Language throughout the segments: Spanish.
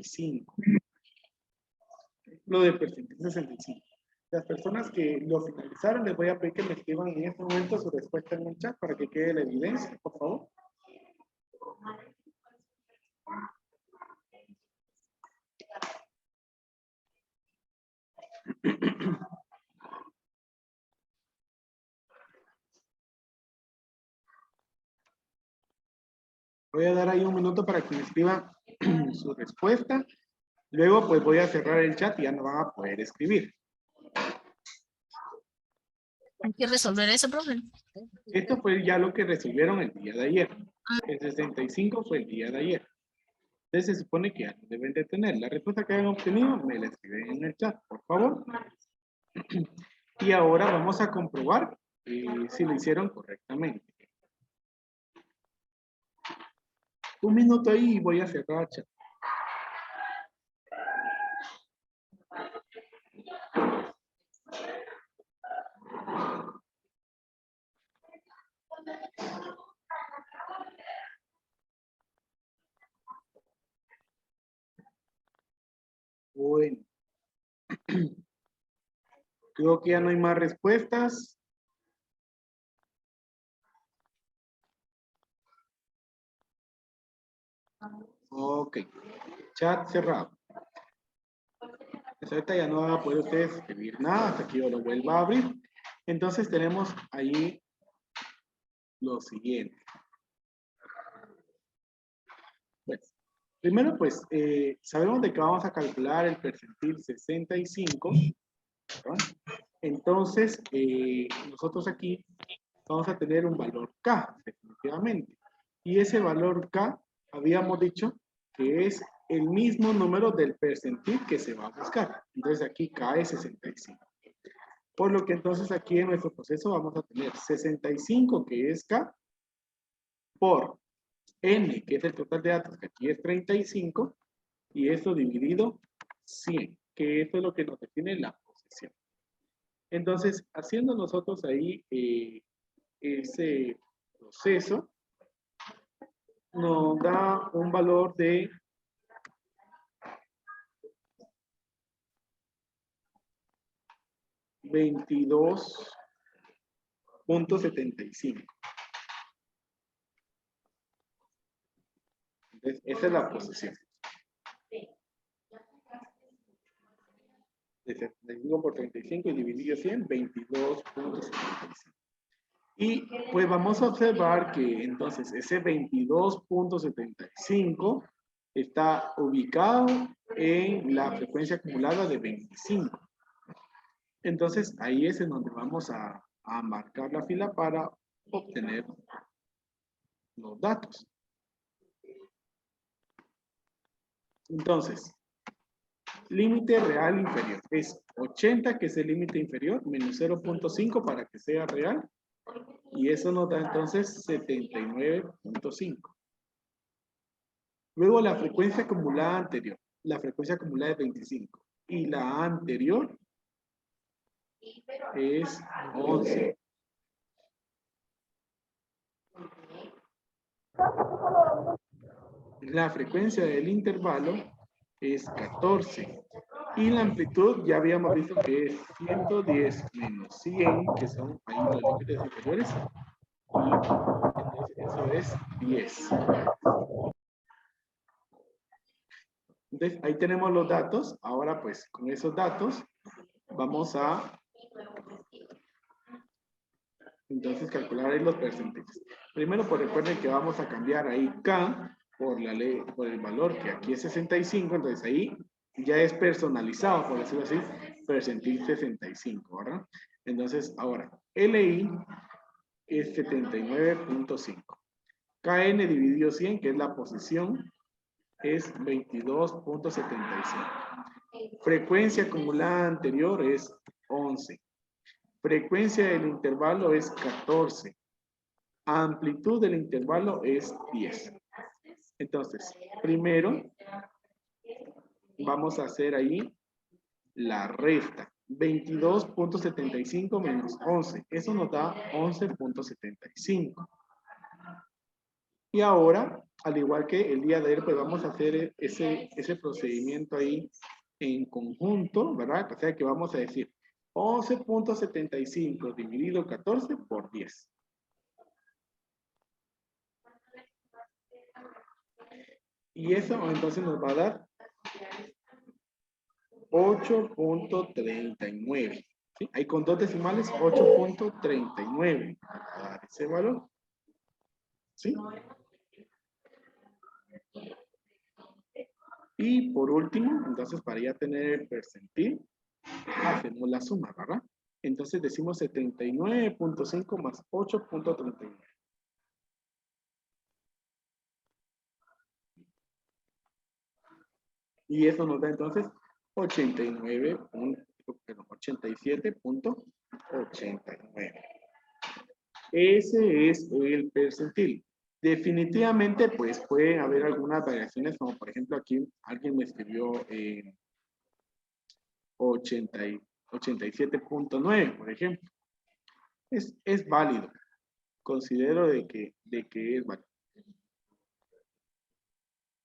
65. Lo del percentil 65. Las personas que lo finalizaron, les voy a pedir que me escriban en este momento su respuesta en el chat para que quede la evidencia, por favor. Voy a dar ahí un minuto para que me escriban su respuesta. Luego, pues voy a cerrar el chat y ya no van a poder escribir. Hay que resolver eso, profe. Esto fue ya lo que resolvieron el día de ayer. El 65 fue el día de ayer. Entonces se supone que ya no deben de tener. La respuesta que hayan obtenido, me la escriben en el chat, por favor. Y ahora vamos a comprobar si lo hicieron correctamente. Un minuto ahí y voy a cerrar el chat. Bueno. Creo que ya no hay más respuestas. Ok. Chat cerrado. Pues ahorita ya no van a poder ustedes escribir nada hasta que yo lo vuelva a abrir. Entonces tenemos ahí lo siguiente. Pues, primero, pues, sabemos de que vamos a calcular el percentil 65. ¿verdad? Entonces, nosotros aquí vamos a tener un valor K, definitivamente. Y ese valor K, habíamos dicho que es el mismo número del percentil que se va a buscar. Entonces aquí K es 65. Por lo que entonces aquí en nuestro proceso vamos a tener 65, que es K, por N, que es el total de datos, que aquí es 35, y esto dividido 100, que esto es lo que nos define la posición. Entonces, haciendo nosotros ahí ese proceso, nos da un valor de 22.75. Entonces, esa es la posición. 75 por 35 y dividido 100, 22.75. Y pues vamos a observar que entonces ese 22.75 está ubicado en la frecuencia acumulada de 25. Entonces ahí es en donde vamos a marcar la fila para obtener los datos. Entonces, límite real inferior es 80, que es el límite inferior, menos 0.5 para que sea real. Y eso nos da entonces 79.5. Luego la frecuencia acumulada anterior. La frecuencia acumulada es 25. Y la anterior es 11. La frecuencia del intervalo es 14. Y la amplitud ya habíamos visto que es 110 menos 100, que son ahí los límites inferiores. Y entonces eso es 10. Entonces ahí tenemos los datos. Ahora pues con esos datos vamos a entonces calcular ahí los percentiles. Primero pues recuerden que vamos a cambiar ahí K por la ley, por el valor que aquí es 65, entonces ahí ya es personalizado, por decirlo así, percentil 65, ¿verdad? Entonces ahora LI es 79.5. KN dividido 100, que es la posición, es 22.75. Frecuencia acumulada anterior es 11. Frecuencia del intervalo es 14. Amplitud del intervalo es 10. Entonces, primero vamos a hacer ahí la resta. 22.75 menos 11. Eso nos da 11.75. Y ahora, al igual que el día de ayer, pues vamos a hacer ese procedimiento ahí en conjunto, ¿verdad? O sea que vamos a decir 11.75 dividido 14 por 10. Y eso entonces nos va a dar 8.39. ¿Sí? Ahí con dos decimales, 8.39. A dar ese valor. ¿Sí? Y por último, entonces para ya tener el percentil, hacemos la suma, ¿verdad? Entonces decimos 79.5 más 8.39. Y eso nos da entonces 87.89. Ese es el percentil. Definitivamente, pues pueden haber algunas variaciones, como por ejemplo aquí alguien me escribió 87.9, por ejemplo. Es válido. Considero de que es válido.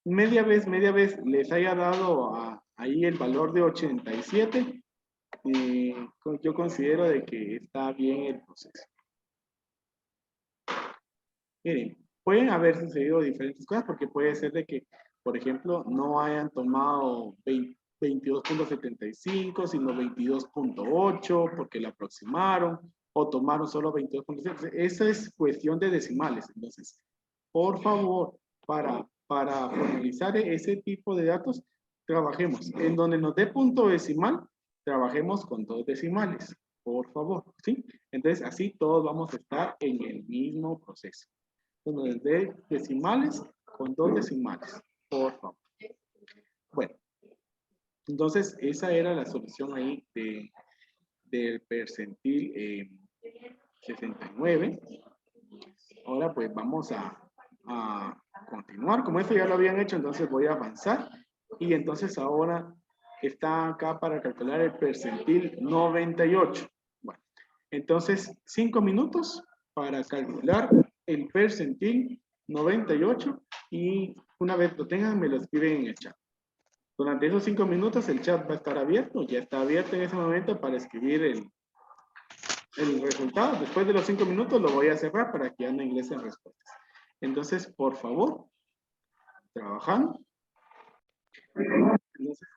Media vez les haya dado ahí el valor de 87, yo considero de que está bien el proceso. Miren, pueden haber sucedido diferentes cosas porque puede ser de que, por ejemplo, no hayan tomado 22.75, sino 22.8 porque la aproximaron, o tomaron solo 22.7. Esa es cuestión de decimales. Entonces, por favor, para formalizar ese tipo de datos, trabajemos. En donde nos dé punto decimal, trabajemos con dos decimales, por favor, ¿sí? Entonces, así todos vamos a estar en el mismo proceso. Entonces, de decimales con dos decimales, por favor. Bueno, entonces esa era la solución ahí del percentil 69. Ahora pues vamos a continuar. Como esto ya lo habían hecho, entonces voy a avanzar. Y entonces ahora está acá para calcular el percentil 98. Bueno, entonces 5 minutos para calcular el percentil 98 y una vez lo tengan me lo escriben en el chat. Durante esos 5 minutos el chat va a estar abierto, ya está abierto en ese momento para escribir el resultado. Después de los 5 minutos lo voy a cerrar para que ya no ingresen respuestas. Entonces, por favor, trabajando. Entonces,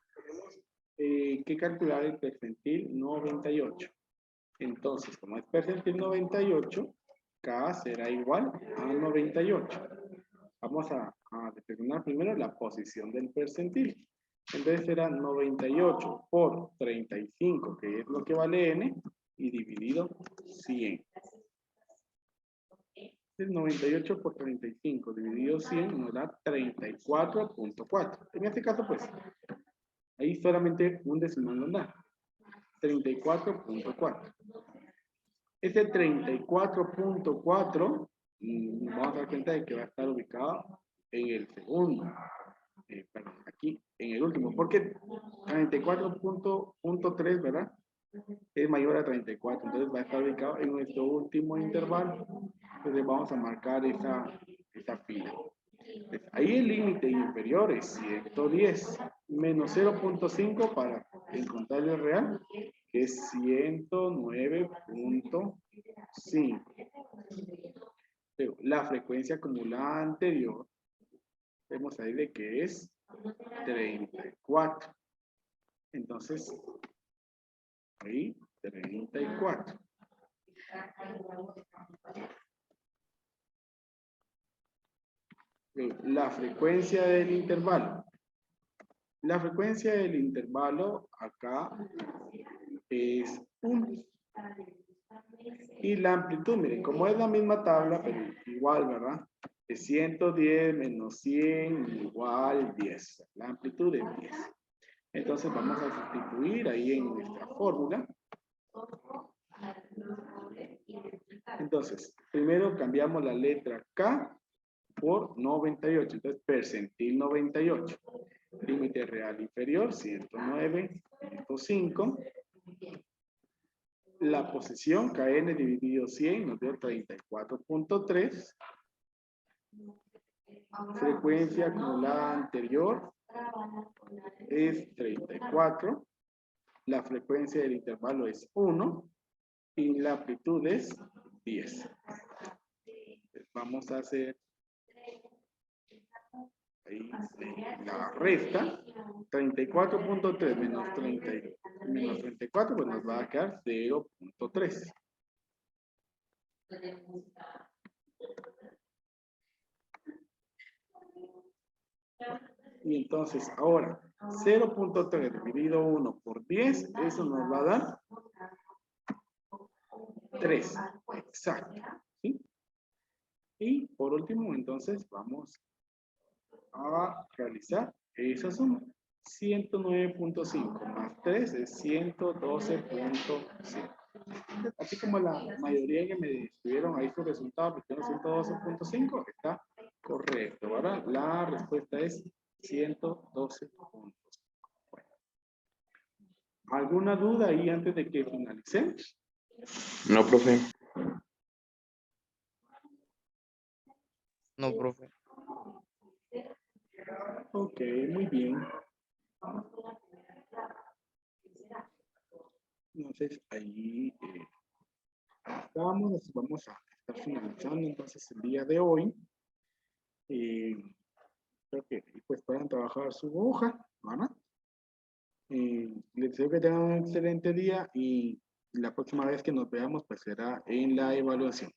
tenemos que calcular el percentil 98. Entonces, como es percentil 98, K será igual a 98. Vamos a determinar primero la posición del percentil. Entonces será 98 por 35, que es lo que vale n, y dividido 100. Entonces 98 por 35 dividido 100 nos da 34.4. En este caso, pues, ahí solamente un decimal nos da. 34.4. Ese 34.4, vamos a dar cuenta de que va a estar ubicado en el segundo. Perdón, aquí en el último, porque 34.3, ¿verdad? Es mayor a 34, entonces va a estar ubicado en nuestro último intervalo. Entonces vamos a marcar esa fila. Entonces, ahí el límite inferior es 110 menos 0.5 para encontrar el real, que es 109.5. La frecuencia acumulada anterior, vemos ahí de que es 34. Entonces, ahí 34. La frecuencia del intervalo. La frecuencia del intervalo acá es 1. Y la amplitud, miren, como es la misma tabla, pero igual, ¿verdad? Es 110 menos 100 igual 10. La amplitud es 10. Entonces vamos a sustituir ahí en nuestra fórmula. Entonces, primero cambiamos la letra K por 98. Entonces, percentil 98. Límite real inferior, 109.5. La posición KN dividido 100 nos dio 34.3. frecuencia acumulada anterior es 34, la frecuencia del intervalo es 1 y la amplitud es 10. Vamos a hacer ahí, la resta. 34.3 menos 34, pues nos va a quedar 0.3. Y entonces ahora 0.3 dividido 1 por 10, eso nos va a dar 3. Exacto. ¿Sí? Y por último, entonces vamos a realizar esa suma. 109.5 más 3 es 112.5. Así como la mayoría que me estuvieron ahí su resultado, porque 112.5 está correcto, ¿verdad? La respuesta es 112.5. Bueno. ¿Alguna duda ahí antes de que finalicemos? No, profe. No, profe. Ok, muy bien. Entonces, ahí estamos, vamos a estar finalizando entonces el día de hoy. Creo que pues puedan trabajar su hoja, ¿verdad? Les deseo que tengan un excelente día y la próxima vez que nos veamos pues será en la evaluación.